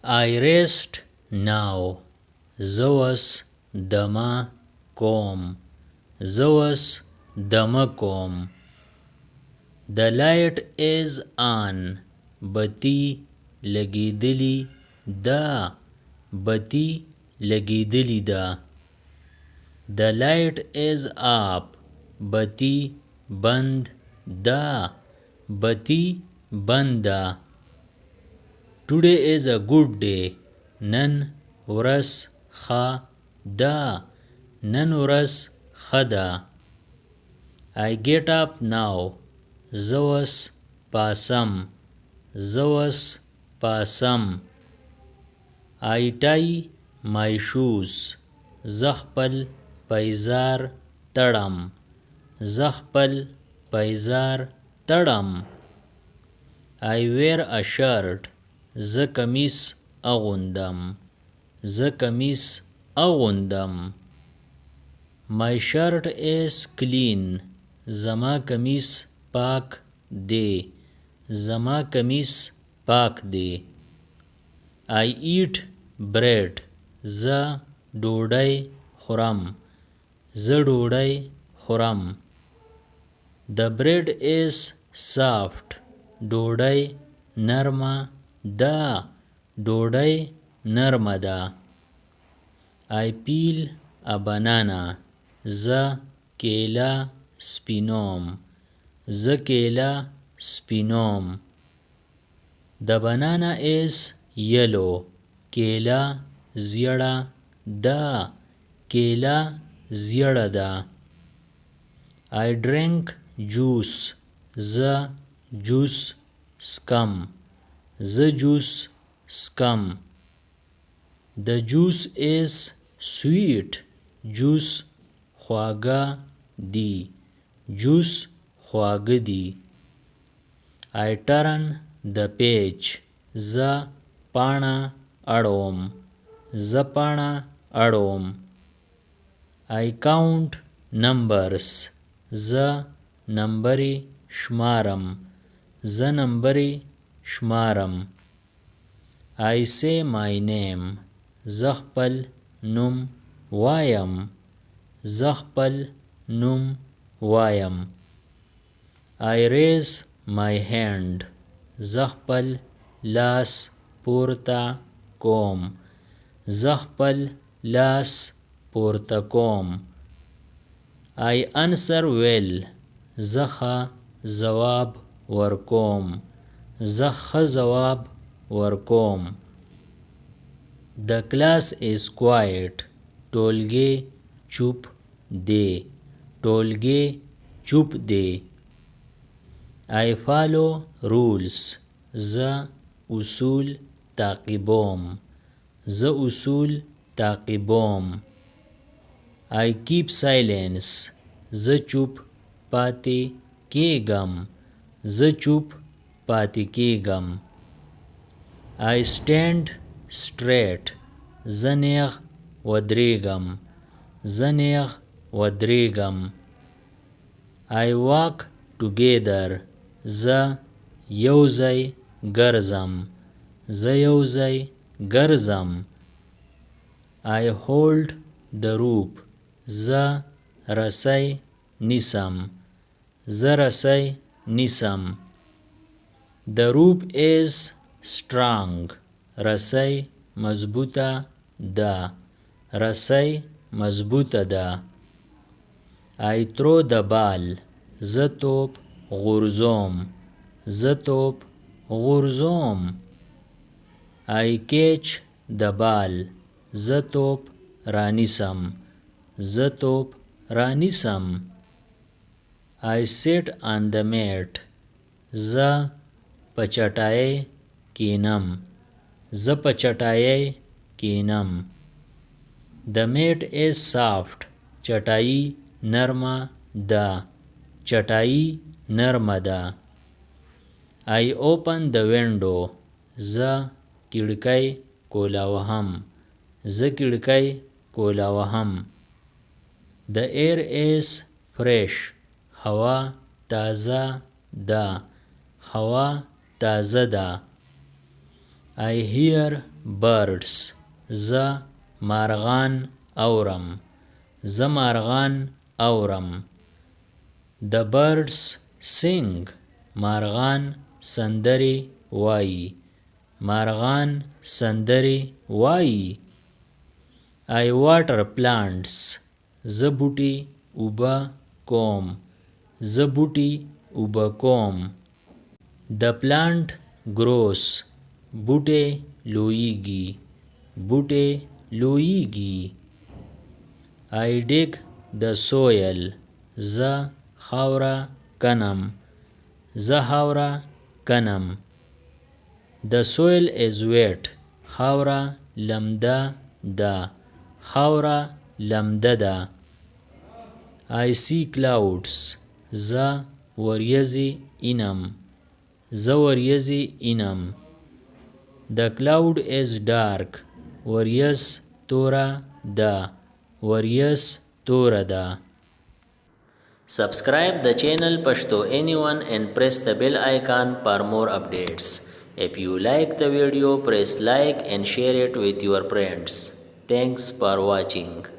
I rest now. زه اوس دمه کوم. زه اوس دمه کوم. The light is on. بتی لګېدلې ده. بتی لګېدلې ده. The light is up. بتی بند ده. بتی بند ده. Today is a good day. نن ورځ ښه ده. نن ورځ ښه ده. I get up now. زه اوس پاسم. زه اوس پاسم. I tie my shoes. زه خپل پایزار تړم. زه خپل پایزار تړم. I wear a shirt. زه کمیس اغوندم. زه کمیس اغوندم. My shirt is clean. زما کمیس پاک دی. زما کمیس پاک دی. I eat bread. زه ډوډۍ خورم. زه ډوډۍ خورم. The bread is soft. ډوډۍ نرمه ده. ډوډۍ نرمه ده. I peel a banana. زه کیله سپینوم. زه کیله سپینوم. The banana is yellow. کیله زیړه ده. کیله زیړه ده. I drink juice. زه جوس سکم. زه جوس سکم. The juice is sweet. جوس خواږه دی. جوس خواږه دی. I turn the page. زه پاڼه اړوم. زه پاڼه اړوم. I count numbers. زه نمبرې شمارم. زه نمبرې شمارم. I say my name. زه خپل نوم وایم. زه خپل نوم وایم. I raise my hand. زه خپل لاس پورته کوم. زه خپل لاس پورته کوم. I answer well. زه ښه ځواب ورکوم. زه ښه ځواب ورکوم. The class is quiet. ټولګی چوپ دی. ټولګی چوپ دی. I follow rules. زه اصول تعقیبوم. زه اصول تعقیبوم. I keep silence. زه چوپ پاتې کېږم. زه چوپ پاتې کېږم. I stand straight. زه نیغ ودرېږم. زه نیغ ودرېږم. I walk together. زه یوځای ګرځم. زه یوځای ګرځم. I hold the rope. زه رسۍ نیسم. زه رسۍ نیسم. The rope is strong. رسۍ مضبوطه ده. رسۍ مضبوطه ده. I throw the ball. زه توپ غورځوم. زه توپ غورځوم. I catch the ball. زه توپ رانیسم. زه توپ رانیسم. I sit on the mat. زه په چټایۍ کینم. زه په چټایۍ کینم. The mat is soft. چټایي نرمه ده. چټایي نرمه ده. I open the window. زه کړکۍ کولاوهم. زه کړکۍ کولاوهم. The air is fresh. هوا تازه ده. هوا تازه ده. I hear birds. زه مارغان اورم. زه مارغان اورم. The birds sing. مارغان سندرې وایي. مارغان سندرې وایي. I water plants. زه بوټي اوبه کوم. زه بوټي اوبه کوم. The plant grows. بوټی لویږي. بوټی لویږي. I dig the soil. زه خاوره کنم. زه خاوره کنم. The soil is wet. خاوره لمده ده. خاوره لمده ده. I see clouds. زه وریځې وینم. زه وریځې وینم. The cloud is dark. وریځ توره ده. وریځ توره ده. Subscribe the channel Pashto Anyone and press the bell icon for more updates. If you like the video, press like and share it with your friends. Thanks for watching.